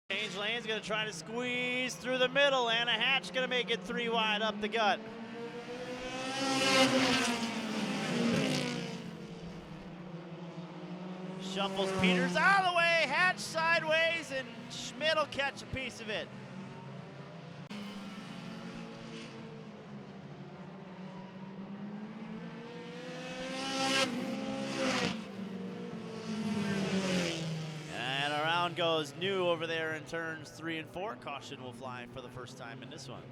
Change lane's going to try to squeeze through the middle. Anna Hatch going to make it 3 wide up the gut. Shuffles Peters out of the way. Hatch sideways, and Schmidt will catch a piece of it. And around goes New over there in turns 3 and 4. Caution will fly for the first time in this one.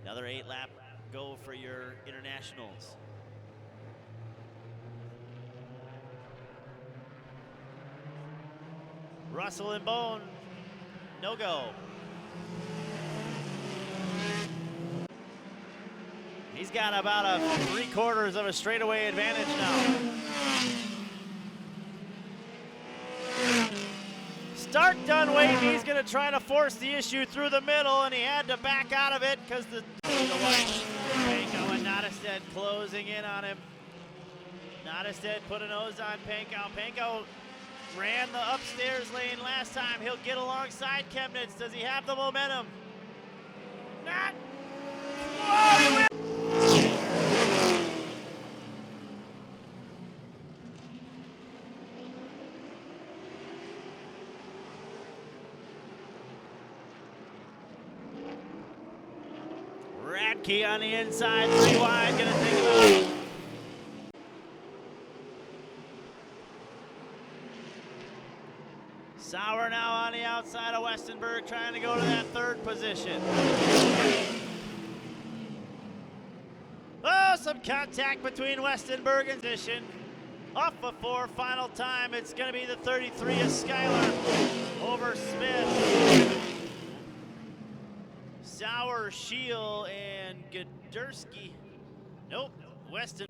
Another 8-lap go for your internationals. Russell and Bone, no go. He's got about a 3/4 of a straightaway advantage now. Stark done waiting. He's going to try to force the issue through the middle, and he had to back out of it because the white. Pankow and Nottestead closing in on him. Nottestead put a nose on Pankow. Pankow ran the upstairs lane last time. He'll get alongside Chemnitz. Does he have the momentum? Not. Whoa! Radke on the inside, 3 wide, gonna take it out. Sauer now on the outside of Westenberg, trying to go to that 3rd position. Oh, some contact between Westenberg and position. Off of 4, final time. It's going to be the 33 of Schuyler over Smith. Sauer, Scheel, and Godursky. Nope, Weston.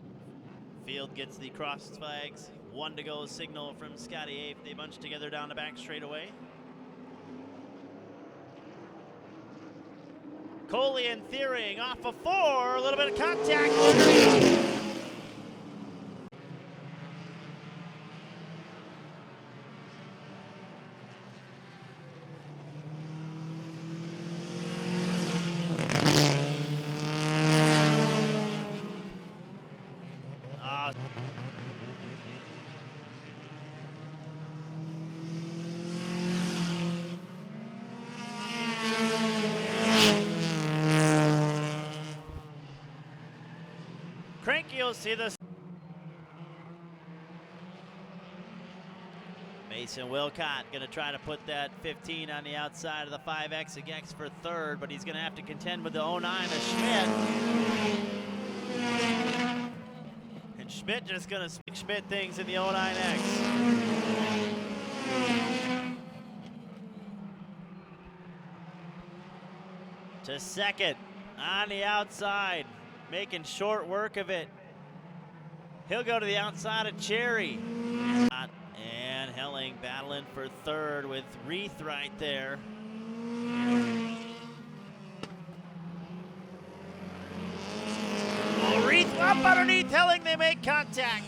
Field gets the crossed flags. 1 to go signal from Scotty Ape. They bunch together down the back straightaway. Coley and Thiering off of 4. A little bit of contact. Cranky will see this. Mason Wilcott going to try to put that 15 on the outside of the 5XX for 3rd, but he's going to have to contend with the 09 of Schmidt. And Schmidt just going to speak Schmidt things in the 09X. To 2nd on the outside, making short work of it. He'll go to the outside of Cherry. And Helling battling for 3rd with Reith right there. Oh, Reith up underneath Helling. They make contact.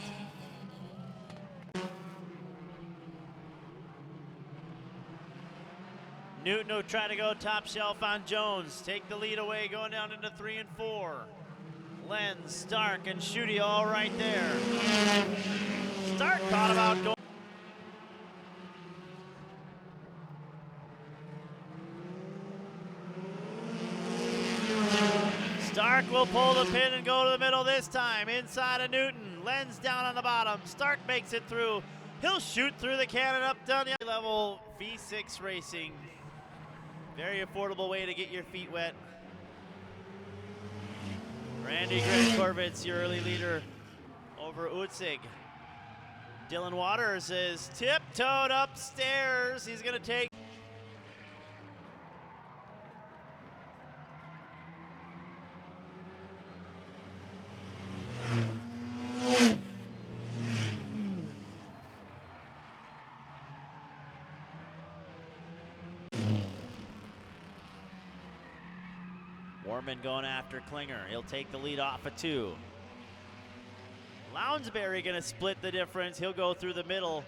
Newton will try to go top shelf on Jones. Take the lead away, going down into 3 and 4. Lenz, Stark, and Schutte all right there. Stark thought about going. Stark will pull the pin and go to the middle this time. Inside of Newton. Lenz down on the bottom. Stark makes it through. He'll shoot through the cannon up down the level. V6 Racing. Very affordable way to get your feet wet. Randy Greg Corbett's your early leader over Utzig. Dylan Waters is tiptoed upstairs. He's going to take. Warman going after Klinger. He'll take the lead off of 2. Lounsbury going to split the difference. He'll go through the middle.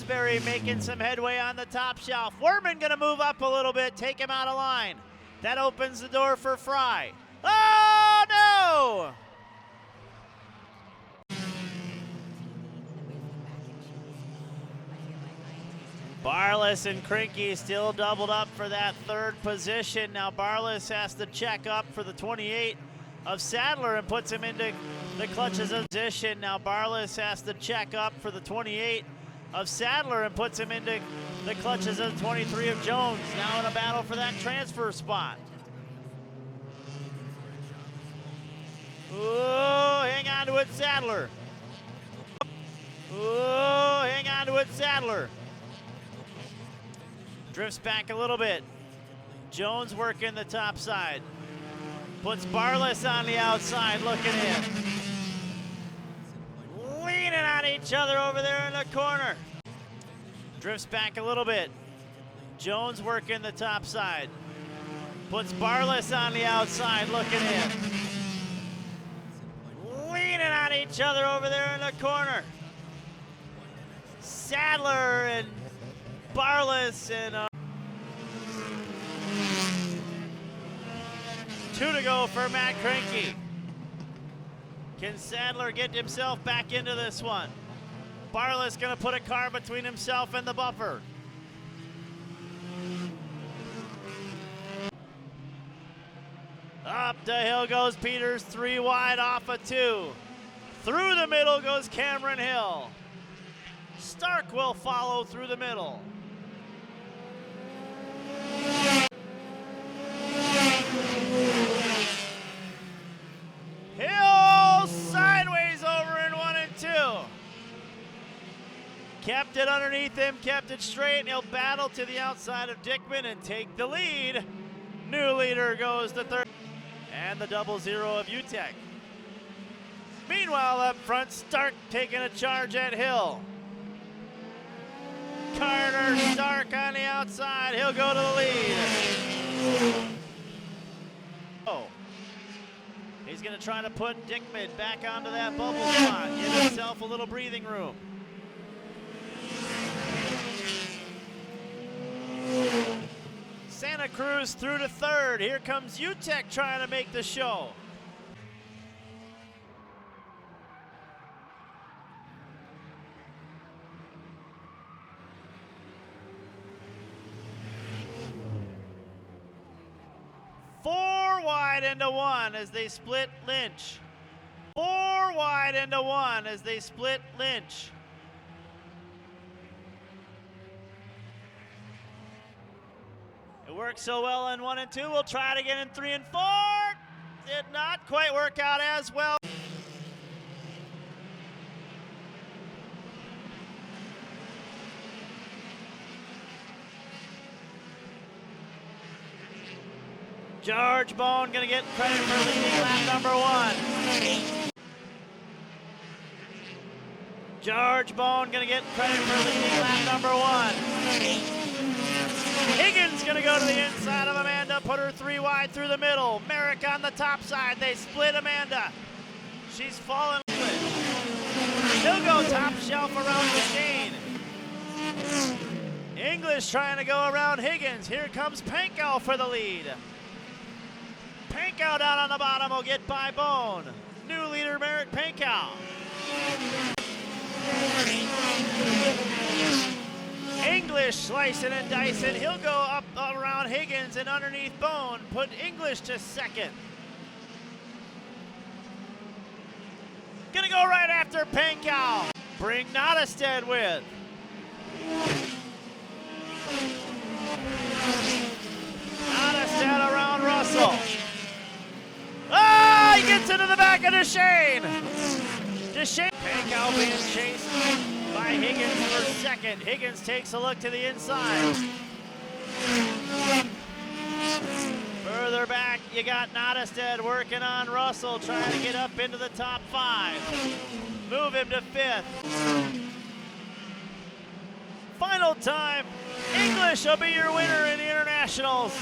Hansberry making some headway on the top shelf. Werman gonna move up a little bit, take him out of line. That opens the door for Fry. Oh no! Barlas and Krinky still doubled up for that third position. Now Barlas has to check up for the 28 of Sadler and puts him into the clutches of position. Now Barlas has to check up for the 28 of Sadler and puts him into the clutches of the 23 of Jones. Now in a battle for that transfer spot. Ooh, hang on to it, Sadler. Ooh, hang on to it, Sadler. Drifts back a little bit. Jones working the top side. Puts Barlas on the outside, looking in. Leaning on each other over there in the corner. Drifts back a little bit. Jones working the top side. Puts Barlas on the outside, looking in. Leaning on each other over there in the corner. Sadler and Barlas and 2 to go for Matt Krinky. Can Sadler get himself back into this one? Barlas gonna put a car between himself and the buffer. Up the hill goes Peters, 3 wide off of 2. Through the middle goes Cameron Hill. Stark will follow through the middle. Hill sideways over in 1 and 2. Kept it underneath him, kept it straight, and he'll battle to the outside of Dickman and take the lead. New leader goes to third. And the 0-0 of UTEC. Meanwhile, up front, Stark taking a charge at Hill. Carter Stark on the outside. He'll go to the lead. Oh. He's going to try to put Dickman back onto that bubble spot. Give himself a little breathing room. Santa Cruz through to third. Here comes UTEC trying to make the show. Four wide into 1 as they split Lynch. 4 wide into 1 as they split Lynch. It worked so well in 1 and 2. We'll try it again in 3 and 4. Did not quite work out as well. George Bone gonna get credit for leading lap number 1. George Bone gonna get credit for leading lap number 1. Higgins gonna go to the inside of Amanda, put her 3 wide through the middle. Merrick on the top side, they split Amanda. She's fallen with. He'll go top shelf around Shane. English trying to go around Higgins. Here comes Pankow for the lead. Pankow down on the bottom will get by Bone. New leader Merrick Pankow. English slicing and dicing. He'll go up around Higgins and underneath Bone. Put English to second. Gonna go right after Pankow. Bring Nottestead with. Nottestead around Russell. Ah, he gets into the back of Deshane. Pankow being chased by Higgins for second. Higgins takes a look to the inside. Further back, you got Nottestead working on Russell, trying to get up into the top 5. Move him to 5th. Final time, English will be your winner in the Internationals.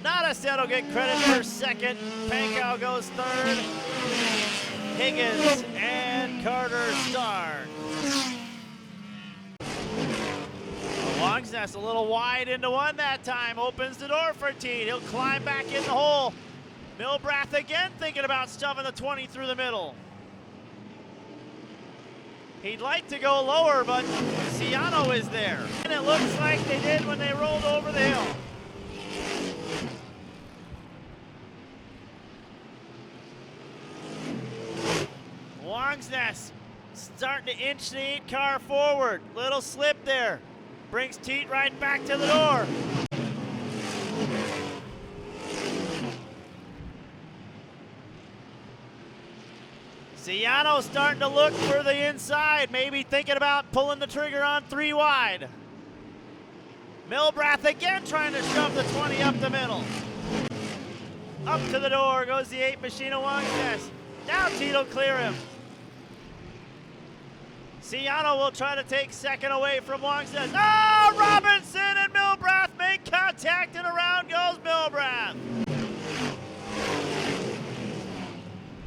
Nottestead will get credit for second. Pankow goes third. Higgins and Carter Stark. Wongsness a little wide into one that time, opens the door for Teed. He'll climb back in the hole. Milbrath again thinking about shoving the 20 through the middle. He'd like to go lower, but Ciano is there. And it looks like they did when they rolled over the hill. Wongsness starting to inch the 8 car forward. Little slip there. Brings Teet right back to the door. Ciano starting to look for the inside, maybe thinking about pulling the trigger on 3 wide. Milbrath again trying to shove the 20 up the middle. Up to the door goes the 8 machine of Wongsness. Now Teet will clear him. Ciano will try to take second away from Wongsness. Oh, Robinson and Milbrath make contact, and around goes Milbrath.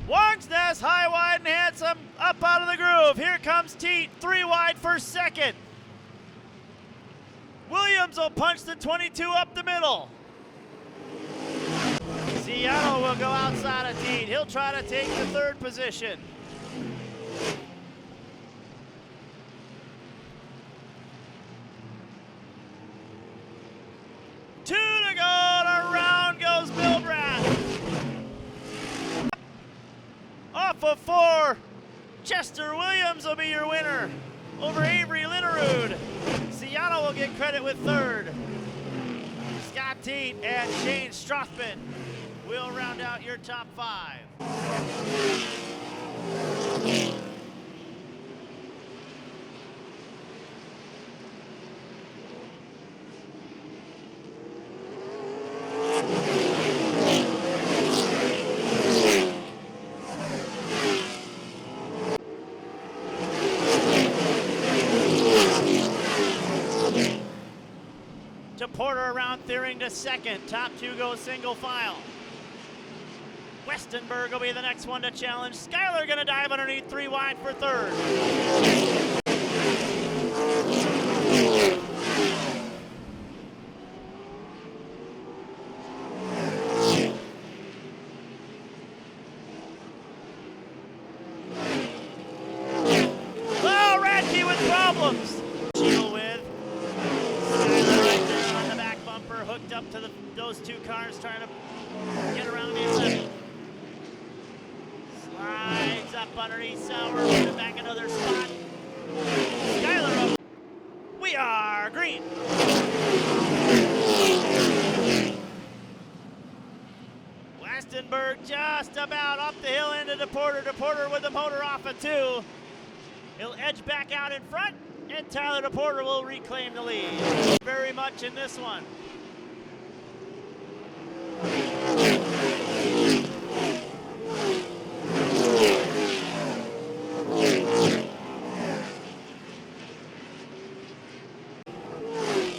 Wongsness, high, wide, and handsome, up out of the groove. Here comes Teet, 3 wide for second. Williams will punch the 22 up the middle. Ciano will go outside of Teet. He'll try to take the 3rd position. Two to go, and around goes Milbrath. Off of 4, Chester Williams will be your winner over Avery Linnerud. Ciano will get credit with 3rd. Scott Teet and Shane Strothman will round out your top 5. Porter around Thiering to second. Top 2 go single file. Westenberg will be the next one to challenge. Schuyler gonna dive underneath 3 wide for 3rd. Oh, Radke with problems. Hooked up to those 2 cars, trying to get around the 11. Slides up underneath Sauer, put it back another spot. Schuyler up. We are green. Westenberg just about up the hill into DePorter. DePorter with the motor off at 2. He'll edge back out in front, and Tyler DePorter will reclaim the lead. Very much in this one.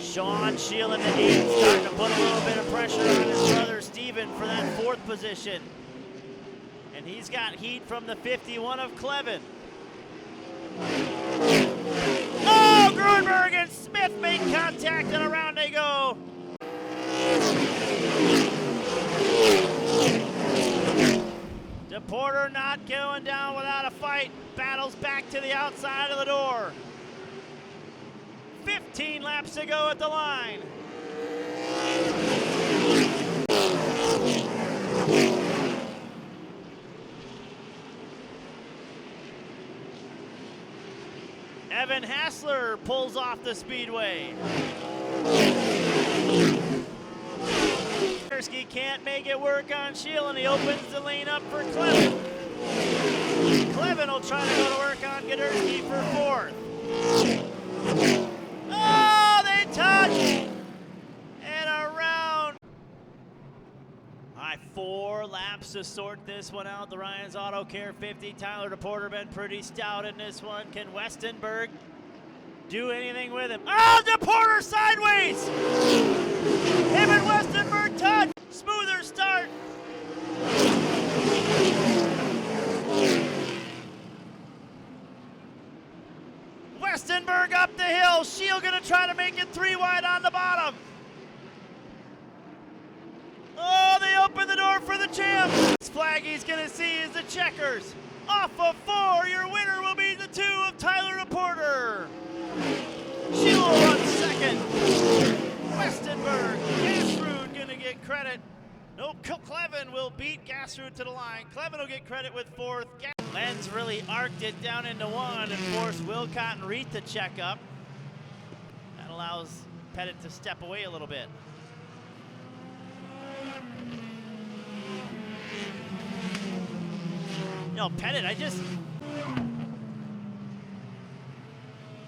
Sean Sheelan the 8 starting to put a little bit of pressure on his brother Steven for that 4th position. And he's got heat from the 51 of Clevin. Oh, Grunberg and Smith make contact, and around they go. DePorter not going down without a fight. Battles back to the outside of the door. 15 laps to go at the line. Evan Hassler pulls off the speedway. Guderski can't make it work on Sheelan. He opens the lane up for Clevin. Clevin will try to go to work on Guderski for 4th. Oh, they touch! And around. All right, 4 laps to sort this one out. The Ryan's Auto Care 50. Tyler DePorter been pretty stout in this one. Can Westenberg do anything with him? Oh, DePorter sideways! Him and Westenberg touch. Smoother start. Westenberg up the hill. Shield still going to try to make it 3 wide on the bottom. Oh, they open the door for the champ. This flag he's going to see is the checkers. Off of 4, your winner will be the 2 of Tyler Reporter. She will run second. Westenberg, Gasrud going to get credit. No, Clevin will beat Gasrud to the line. Clevin will get credit with 4th. Lenz really arced it down into 1 and forced Wilcott and Reed to check up. That allows Pettit to step away a little bit. No, Pettit,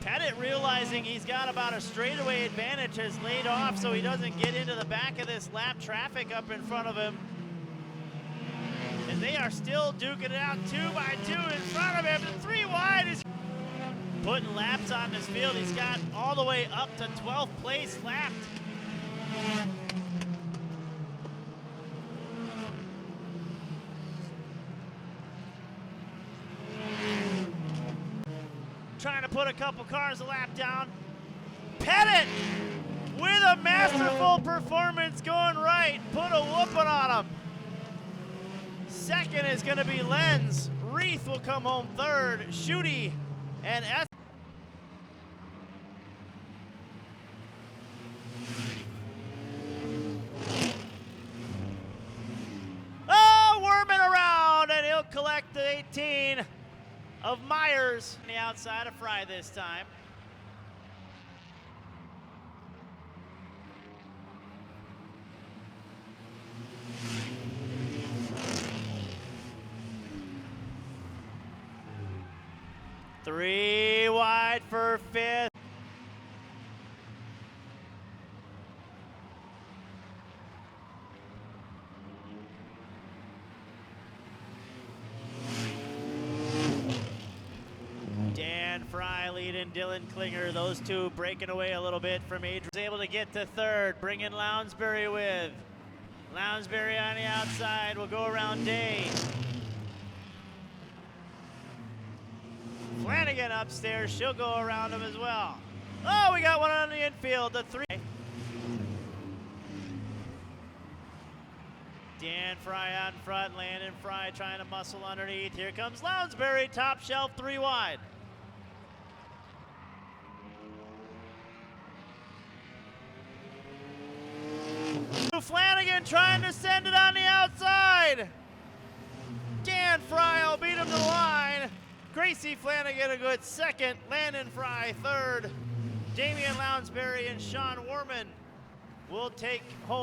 Pettit, realizing he's got about a straightaway advantage, has laid off so he doesn't get into the back of this lap traffic up in front of him. And they are still duking it out 2 by 2 in front of him. The 3 wide is putting laps on this field. He's got all the way up to 12th place lapped. Trying to put a couple cars a lap down. Pettit with a masterful performance going right. Put a whooping on him. Second is going to be Lenz. Reith will come home third. Schutte and S. Oh, Worming around, and he'll collect the 18 of Myers on the outside of Fry this time. Three wide for 5th. Dan Fry leading Dylan Klinger. Those 2 breaking away a little bit from Adrian. Able to get to 3rd. Bring in Lounsbury with. Lounsbury on the outside will go around Day. Flanagan upstairs. She'll go around him as well. Oh, we got one on the infield. The 3. Dan Fry out in front. Landon Fry trying to muscle underneath. Here comes Lounsbury. Top shelf 3 wide. Flanagan trying to send it on the outside. Dan Fry will beat him to the line. Gracie Flanagan a good second. Landon Fry third. Damian Lounsbury and Sean Warman will take home.